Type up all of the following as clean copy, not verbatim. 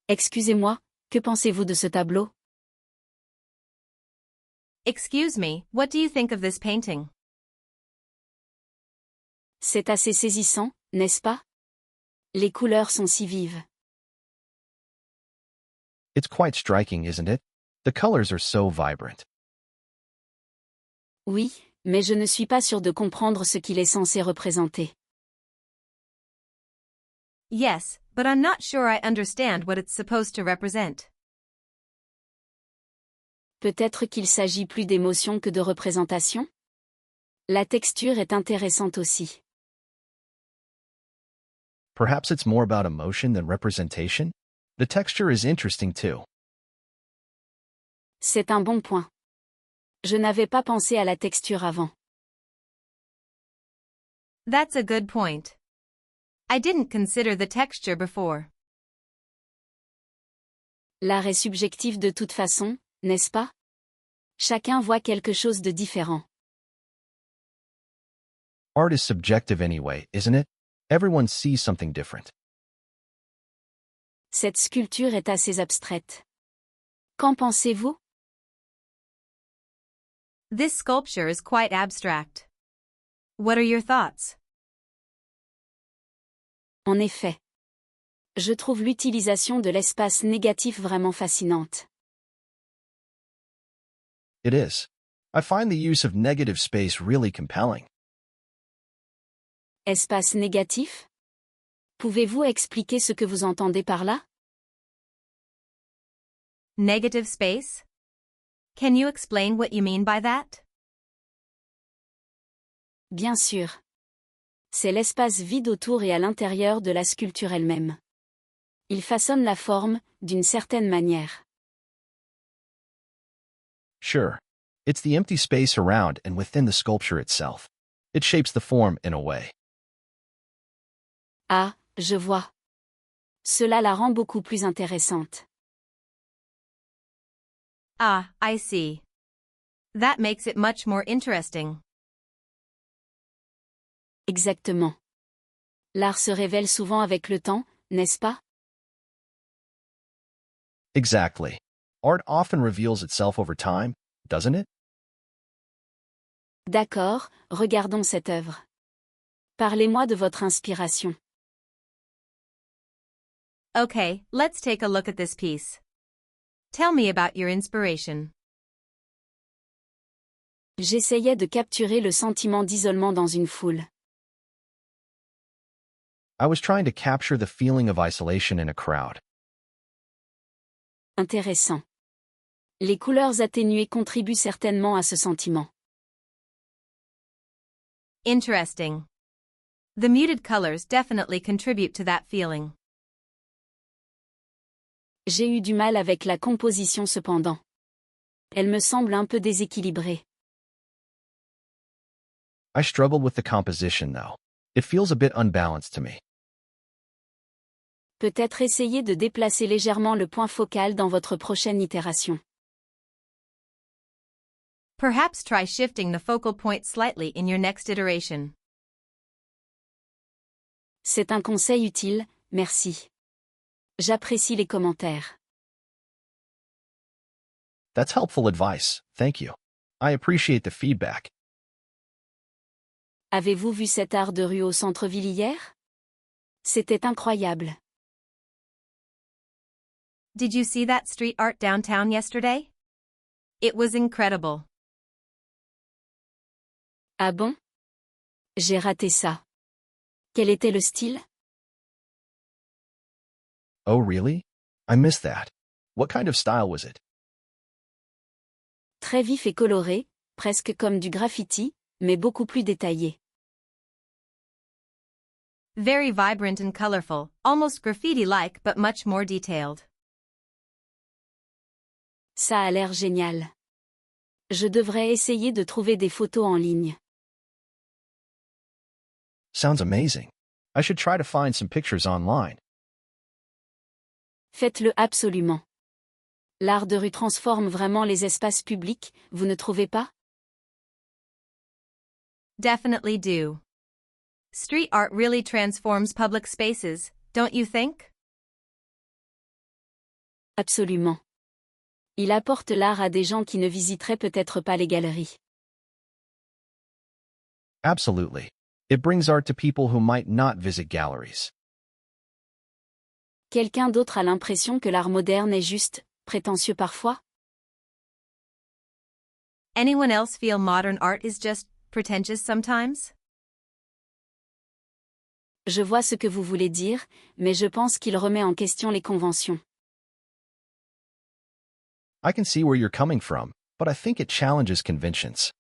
Excusez-moi, que pensez-vous de ce tableau? Excuse me, what do you think of this painting? C'est assez saisissant, n'est-ce pas? Les couleurs sont si vives. It's quite striking, isn't it? The colors are so vibrant. Oui, mais je ne suis pas sûre de comprendre ce qu'il est censé représenter. Yes, but I'm not sure I understand what it's supposed to represent. Peut-être qu'il s'agit plus d'émotion que de représentation? La texture est intéressante aussi. Perhaps it's more about emotion than representation? The texture is interesting too. C'est un bon point. Je n'avais pas pensé à la texture avant. That's a good point. I didn't consider the texture before. L'art est subjectif de toute façon, n'est-ce pas? Chacun voit quelque chose de différent. Art is subjective anyway, isn't it? Everyone sees something different. Cette sculpture est assez abstraite. Qu'en pensez-vous? This sculpture is quite abstract. What are your thoughts? En effet. Je trouve l'utilisation de l'espace négatif vraiment fascinante. It is. I find the use of negative space really compelling. Espace négatif? Pouvez-vous expliquer ce que vous entendez par là? Negative space? Can you explain what you mean by that? Bien sûr. C'est l'espace vide autour et à l'intérieur de la sculpture elle-même. Il façonne la forme, d'une certaine manière. Sure. It's the empty space around and within the sculpture itself. It shapes the form in a way. Ah, je vois. Cela la rend beaucoup plus intéressante. Ah, I see. That makes it much more interesting. Exactement. L'art se révèle souvent avec le temps, n'est-ce pas? Exactly. Art often reveals itself over time, doesn't it? D'accord, regardons cette œuvre. Parlez-moi de votre inspiration. Okay, let's take a look at this piece. Tell me about your inspiration. J'essayais de capturer le sentiment d'isolement dans une foule. I was trying to capture the feeling of isolation in a crowd. Intéressant. Les couleurs atténuées contribuent certainement à ce sentiment. Interesting. The muted colors definitely contribute to that feeling. J'ai eu du mal avec la composition cependant. Elle me semble un peu déséquilibrée. I struggled with the composition though. It feels a bit unbalanced to me. Peut-être essayer de déplacer légèrement le point focal dans votre prochaine itération. Perhaps try shifting the focal point slightly in your next iteration. C'est un conseil utile, merci. J'apprécie les commentaires. That's helpful advice, thank you. I appreciate the feedback. Avez-vous vu cet art de rue au centre-ville hier? C'était incroyable. Did you see that street art downtown yesterday? It was incredible. Ah bon? J'ai raté ça. Quel était le style? Oh really? I missed that. What kind of style was it? Très vif et coloré, presque comme du graffiti, mais beaucoup plus détaillé. Very vibrant and colorful, almost graffiti-like but much more detailed. Ça a l'air génial. Je devrais essayer de trouver des photos en ligne. Sounds amazing. I should try to find some pictures online. Faites-le absolument. L'art de rue transforme vraiment les espaces publics, vous ne trouvez pas? Definitely do. Street art really transforms public spaces, don't you think? Absolument. Il apporte l'art à des gens qui ne visiteraient peut-être pas les galeries. Absolutely. It brings art to people who might not visit galleries. Quelqu'un d'autre a l'impression que l'art moderne est juste, prétentieux parfois? Anyone else feel modern art is just pretentious sometimes? Je vois ce que vous voulez dire, mais je pense qu'il remet en question les conventions. I can see where you're coming from, but I think it challenges conventions.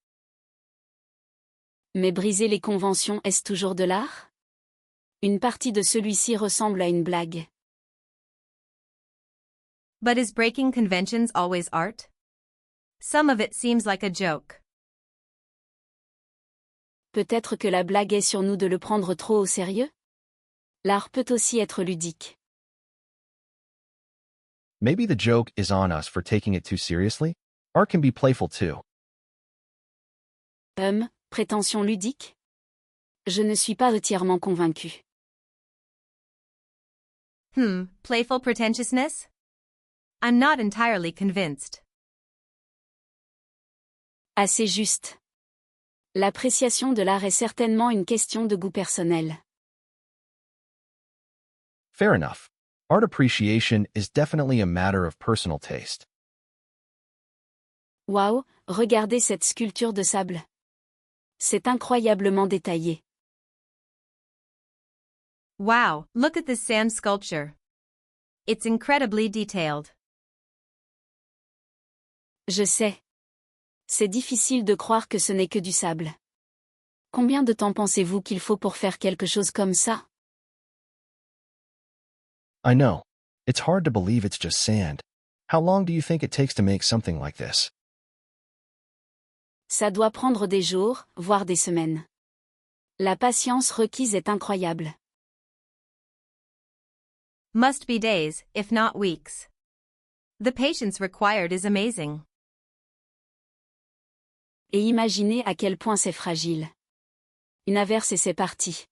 Mais briser les conventions, est-ce toujours de l'art? Une partie de celui-ci ressemble à une blague. But is breaking conventions always art? Some of it seems like a joke. Peut-être que la blague est sur nous de le prendre trop au sérieux? L'art peut aussi être ludique. Maybe the joke is on us for taking it too seriously? Art can be playful too. Prétention ludique? Je ne suis pas entièrement convaincu. Playful pretentiousness? I'm not entirely convinced. Assez juste. L'appréciation de l'art est certainement une question de goût personnel. Fair enough. Art appreciation is definitely a matter of personal taste. Waouh, regardez cette sculpture de sable. C'est incroyablement détaillé. Wow, look at this sand sculpture. It's incredibly detailed. Je sais. C'est difficile de croire que ce n'est que du sable. Combien de temps pensez-vous qu'il faut pour faire quelque chose comme ça? I know. It's hard to believe it's just sand. How long do you think it takes to make something like this? Ça doit prendre des jours, voire des semaines. La patience requise est incroyable. Must be days, if not weeks. The patience required is amazing. Et imaginez à quel point c'est fragile. Une averse et c'est parti.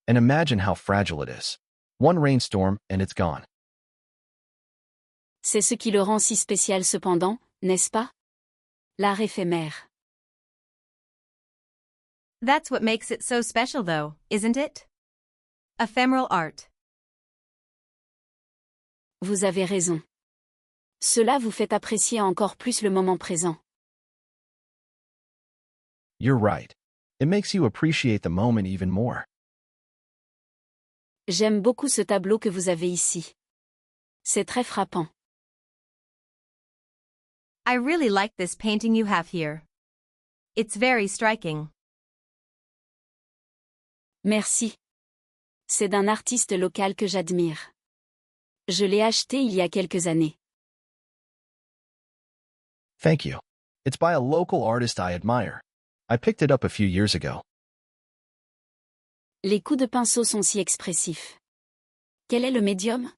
And imagine how fragile it is. One rainstorm and it's gone. C'est ce qui le rend si spécial cependant, n'est-ce pas? L'art éphémère. That's what makes it so special though, isn't it? Ephemeral art. Vous avez raison. Cela vous fait apprécier encore plus le moment présent. You're right. It makes you appreciate the moment even more. J'aime beaucoup ce tableau que vous avez ici. C'est très frappant. I really like this painting you have here. It's very striking. Merci. C'est d'un artiste local que j'admire. Je l'ai acheté il y a quelques années. Thank you. It's by a local artist I admire. I picked it up a few years ago. Les coups de pinceau sont si expressifs. Quel est le médium?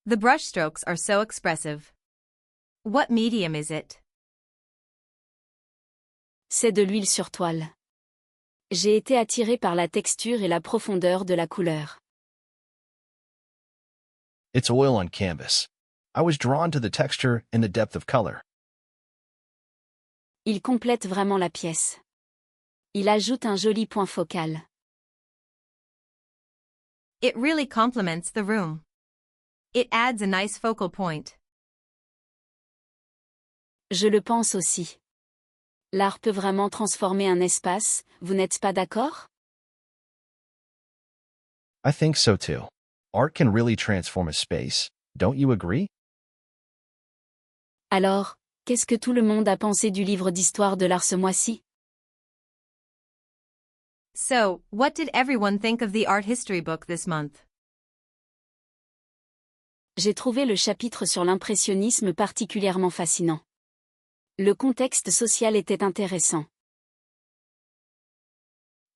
The brushstrokes are so expressive. What medium is it? C'est de l'huile sur toile. J'ai été attiré par la texture et la profondeur de la couleur. It's oil on canvas. I was drawn to the texture and the depth of color. Il complète vraiment la pièce. Il ajoute un joli point focal. It really complements the room. It adds a nice focal point. Je le pense aussi. L'art peut vraiment transformer un espace, vous n'êtes pas d'accord? I think so too. Art can really transform a space. Don't you agree? Alors, qu'est-ce que tout le monde a pensé du livre d'histoire de l'art ce mois-ci? So, what did everyone think of the art history book this month? J'ai trouvé le chapitre sur l'impressionnisme particulièrement fascinant. Le contexte social était intéressant.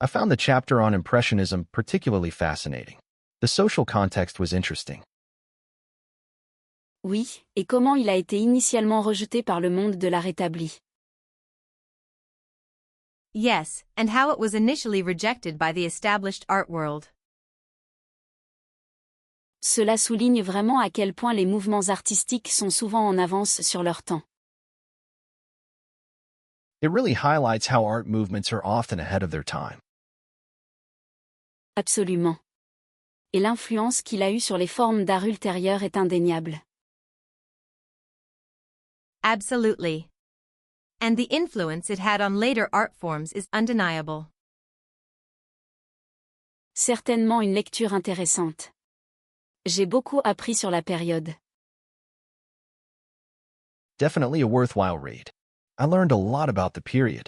I found the chapter on Impressionism particularly fascinating. The social context was interesting. Oui, et comment il a été initialement rejeté par le monde de l'art établi. Yes, and how it was initially rejected by the established art world. Cela souligne vraiment à quel point les mouvements artistiques sont souvent en avance sur leur temps. It really highlights how art movements are often ahead of their time. Absolument. Et l'influence qu'il a eue sur les formes d'art ultérieures est indéniable. Absolutely. And the influence it had on later art forms is undeniable. Certainement une lecture intéressante. J'ai beaucoup appris sur la période. Definitely a worthwhile read. I learned a lot about the period.